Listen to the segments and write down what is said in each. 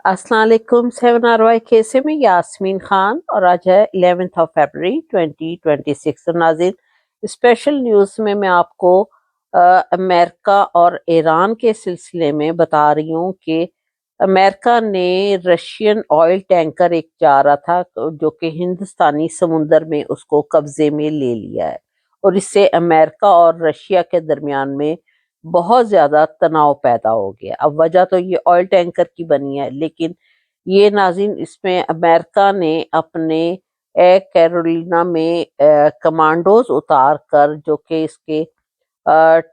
السلام علیکم 7 RY کے سے میں یاسمین خان، اور آج ہے 11 فروری 2026۔ ناظرین، اسپیشل نیوز میں آپ کو امریکہ اور ایران کے سلسلے میں بتا رہی ہوں کہ امریکہ نے رشین آئل ٹینکر ایک جا رہا تھا جو کہ ہندوستانی سمندر میں اس کو قبضے میں لے لیا ہے، اور اس سے امریکہ اور رشیا کے درمیان میں بہت زیادہ تناؤ پیدا ہو گیا۔ اب وجہ تو یہ آئل ٹینکر کی بنی ہے، لیکن یہ ناظرین اس میں امریکہ نے اپنے کیرولینا میں کمانڈوز اتار کر جو کہ اس کے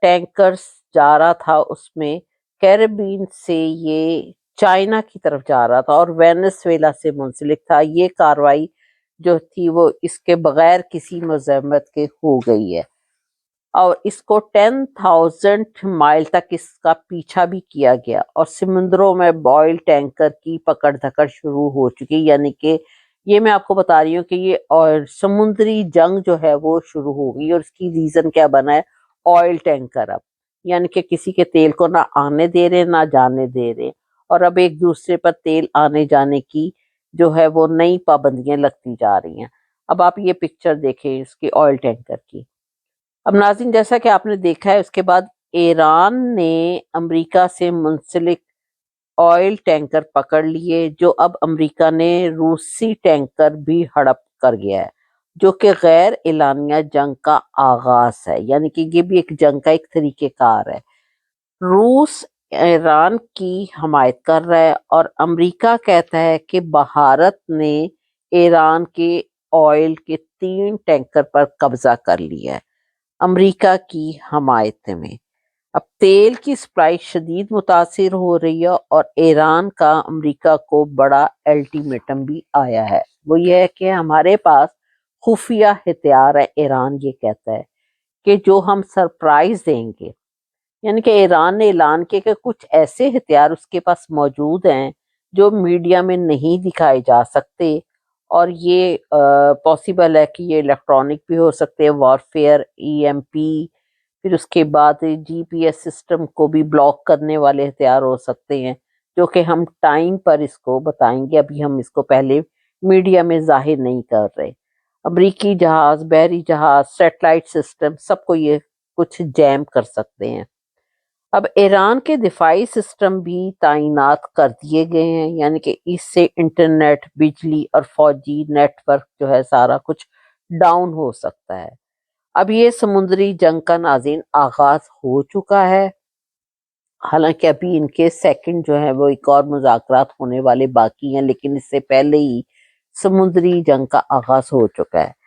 ٹینکرز جا رہا تھا، اس میں کیریبین سے یہ چائنا کی طرف جا رہا تھا اور وینزویلا سے منسلک تھا۔ یہ کاروائی جو تھی وہ اس کے بغیر کسی مذمت کے ہو گئی ہے، اور اس کو 10,000 مائل تک اس کا پیچھا بھی کیا گیا، اور سمندروں میں آئل ٹینکر کی پکڑ دھکڑ شروع ہو چکی۔ یعنی کہ یہ میں آپ کو بتا رہی ہوں کہ یہ سمندری جنگ جو ہے وہ شروع ہو گئی، اور اس کی ریزن کیا بنا ہے؟ آئل ٹینکر اب یعنی کہ کسی کے تیل کو نہ آنے دے رہے نہ جانے دے رہے، اور اب ایک دوسرے پر تیل آنے جانے کی جو ہے وہ نئی پابندیاں لگتی جا رہی ہیں۔ اب آپ یہ پکچر دیکھیں اس کی آئل ٹینکر کی۔ اب ناظرین، جیسا کہ آپ نے دیکھا ہے، اس کے بعد ایران نے امریکہ سے منسلک آئل ٹینکر پکڑ لیے، جو اب امریکہ نے روسی ٹینکر بھی ہڑپ کر گیا ہے، جو کہ غیر اعلانیہ جنگ کا آغاز ہے۔ یعنی کہ یہ بھی ایک جنگ کا ایک طریقہ کار ہے۔ روس ایران کی حمایت کر رہا ہے، اور امریکہ کہتا ہے کہ بھارت نے ایران کے آئل کے 3 ٹینکر پر قبضہ کر لیا ہے امریکہ کی حمایت میں۔ اب تیل کی سپلائی شدید متاثر ہو رہی ہے، اور ایران کا امریکہ کو بڑا الٹیمیٹم بھی آیا ہے۔ وہ یہ ہے کہ ہمارے پاس خفیہ ہتھیار ہے، ایران یہ کہتا ہے کہ جو ہم سرپرائز دیں گے۔ یعنی کہ ایران نے اعلان کیا کہ کچھ ایسے ہتھیار اس کے پاس موجود ہیں جو میڈیا میں نہیں دکھائے جا سکتے، اور یہ پاسبل ہے کہ یہ الیکٹرانک بھی ہو سکتے ہیں، وارفیئر، EMP، پھر اس کے بعد GPS سسٹم کو بھی بلاک کرنے والے ہتھیار ہو سکتے ہیں، جو کہ ہم ٹائم پر اس کو بتائیں گے۔ ابھی ہم اس کو پہلے میڈیا میں ظاہر نہیں کر رہے۔ امریکی جہاز، بحری جہاز، سیٹلائٹ سسٹم، سب کو یہ کچھ جیم کر سکتے ہیں۔ اب ایران کے دفاعی سسٹم بھی تعینات کر دیے گئے ہیں، یعنی کہ اس سے انٹرنیٹ، بجلی اور فوجی نیٹ ورک جو ہے سارا کچھ ڈاؤن ہو سکتا ہے۔ اب یہ سمندری جنگ کا ناظرین آغاز ہو چکا ہے، حالانکہ ابھی ان کے سیکنڈ جو ہے وہ ایک اور مذاکرات ہونے والے باقی ہیں، لیکن اس سے پہلے ہی سمندری جنگ کا آغاز ہو چکا ہے۔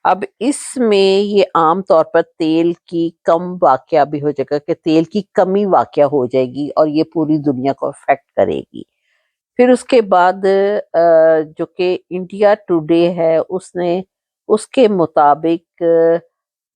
اب اس میں یہ عام طور پر تیل کی کم واقعہ بھی ہو جائے گا، کہ تیل کی کمی واقعہ ہو جائے گی، اور یہ پوری دنیا کو افیکٹ کرے گی۔ پھر اس کے بعد جو کہ انڈیا ٹوڈے ہے، اس نے اس کے مطابق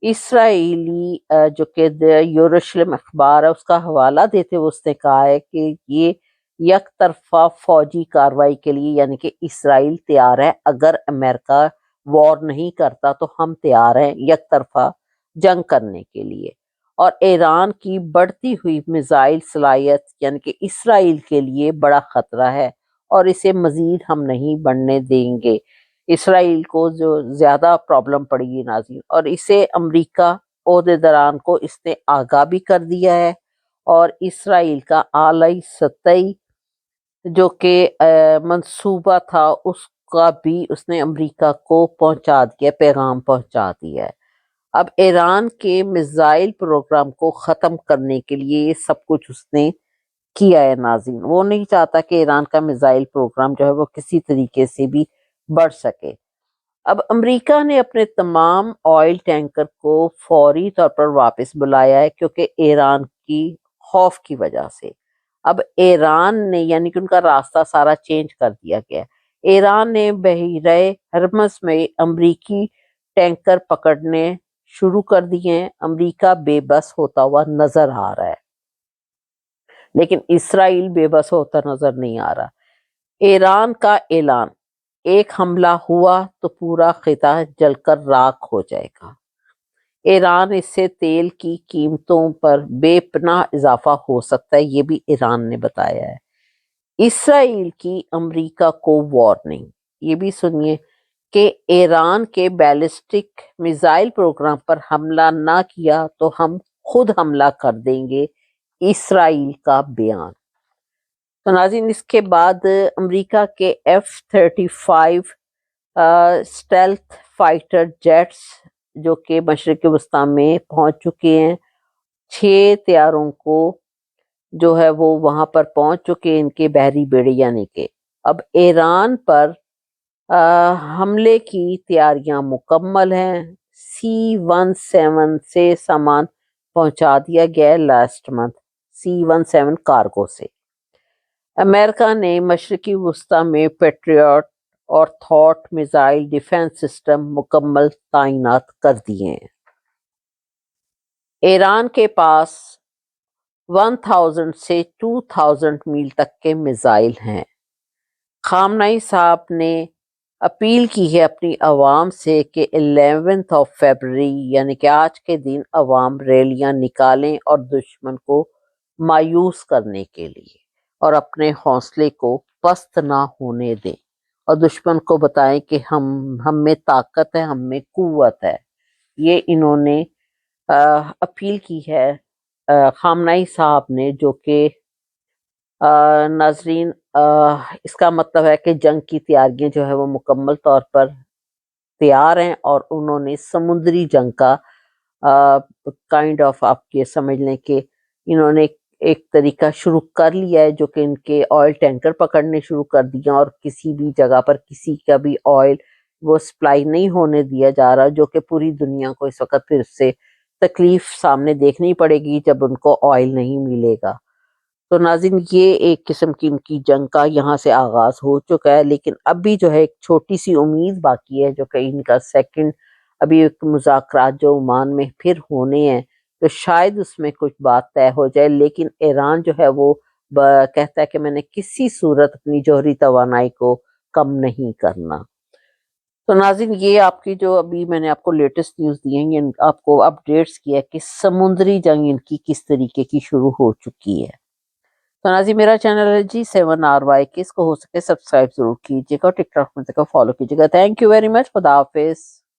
اسرائیلی جو کہ یروشلم اخبار ہے اس کا حوالہ دیتے ہوئے اس نے کہا ہے کہ یہ یک طرفہ فوجی کارروائی کے لیے، یعنی کہ اسرائیل تیار ہے، اگر امریکہ وار نہیں کرتا تو ہم تیار ہیں یک طرفہ جنگ کرنے کے لیے۔ اور ایران کی بڑھتی ہوئی میزائل صلاحیت یعنی کہ اسرائیل کے لیے بڑا خطرہ ہے، اور اسے مزید ہم نہیں بڑھنے دیں گے۔ اسرائیل کو جو زیادہ پرابلم پڑے گی ناظرین، اور اسے امریکہ عہدیداران کو اس نے آگاہ بھی کر دیا ہے، اور اسرائیل کا اعلی سطحی جو کہ منصوبہ تھا اس کا بھی اس نے امریکہ کو پہنچا دیا، پیغام پہنچا دیا ہے۔ اب ایران کے میزائل پروگرام کو ختم کرنے کے لیے یہ سب کچھ اس نے کیا ہے ناظرین۔ وہ نہیں چاہتا کہ ایران کا میزائل پروگرام جو ہے وہ کسی طریقے سے بھی بڑھ سکے۔ اب امریکہ نے اپنے تمام آئل ٹینکر کو فوری طور پر واپس بلایا ہے، کیونکہ ایران کی خوف کی وجہ سے۔ اب ایران نے یعنی کہ ان کا راستہ سارا چینج کر دیا گیا ہے۔ ایران نے بحیرہ ہرمز میں امریکی ٹینکر پکڑنے شروع کر دیے ہیں۔ امریکہ بے بس ہوتا ہوا نظر آ رہا ہے، لیکن اسرائیل بے بس ہوتا نظر نہیں آ رہا۔ ایران کا اعلان، ایک حملہ ہوا تو پورا خطہ جل کر راکھ ہو جائے گا۔ ایران اس سے تیل کی قیمتوں پر بے پناہ اضافہ ہو سکتا ہے، یہ بھی ایران نے بتایا ہے۔ اسرائیل کی امریکہ کو وارننگ. یہ بھی سنیے کہ ایران کے بیلسٹک میزائل پروگرام پر حملہ نہ کیا تو ہم خود حملہ کر دیں گے، اسرائیل کا بیان. تو ناظرین اس کے بعد امریکہ کے F-35 اسٹیلتھ فائٹر جیٹس جو کہ مشرق وسطیٰ میں پہنچ چکے ہیں، 6 طیاروں کو جو ہے وہ وہاں پر پہنچ چکے ہیں، ان کے بحری بیڑے یعنی کہ اب ایران پر حملے کی تیاریاں مکمل ہیں. C-17 سے سامان پہنچا دیا گیا ہے لاسٹ منتھ، C-17 کارگو سے. امریکہ نے مشرقی وسطیٰ میں پیٹریوٹ اور تھاٹ میزائل ڈیفنس سسٹم مکمل تعینات کر دیے ہیں. ایران کے پاس 1000 سے 2000 میل تک کے میزائل ہیں. خامنئی صاحب نے اپیل کی ہے اپنی عوام سے کہ 11 فروری یعنی کہ آج کے دن عوام ریلیاں نکالیں اور دشمن کو مایوس کرنے کے لیے اور اپنے حوصلے کو پست نہ ہونے دیں اور دشمن کو بتائیں کہ ہم میں طاقت ہے، ہم میں قوت ہے. یہ انہوں نے اپیل کی ہے خامنئی صاحب نے، جو کہ ناظرین اس کا مطلب ہے کہ جنگ کی تیاریاں جو ہے وہ مکمل طور پر تیار ہیں اور انہوں نے سمندری جنگ کا کائنڈ آف آپ یہ سمجھ لیں کہ انہوں نے ایک طریقہ شروع کر لیا ہے، جو کہ ان کے آئل ٹینکر پکڑنے شروع کر دیا اور کسی بھی جگہ پر کسی کا بھی آئل وہ سپلائی نہیں ہونے دیا جا رہا، جو کہ پوری دنیا کو اس وقت پھر سے تکلیف سامنے دیکھنی پڑے گی جب ان کو آئل نہیں ملے گا. تو ناظرین یہ ایک قسم کی ان کی جنگ کا یہاں سے آغاز ہو چکا ہے، لیکن اب بھی جو ہے ایک چھوٹی سی امید باقی ہے، جو کہ ان کا سیکنڈ ابھی ایک مذاکرات جو عمان میں پھر ہونے ہیں تو شاید اس میں کچھ بات طے ہو جائے. لیکن ایران جو ہے وہ کہتا ہے کہ میں نے کسی صورت اپنی جوہری توانائی کو کم نہیں کرنا. تو ناظرین یہ آپ کی جو ابھی میں نے آپ کو لیٹسٹ نیوز دی ہیں، یہ آپ کو اپڈیٹس کیا کہ سمندری جنگ ان کی کس طریقے کی شروع ہو چکی ہے. تو ناظرین میرا چینل ہے G7RY، اس کو ہو سکے سبسکرائب ضرور کیجیے گا اور ٹک ٹاک میں فالو کیجیے گا. Thank you very much. خدا حافظ.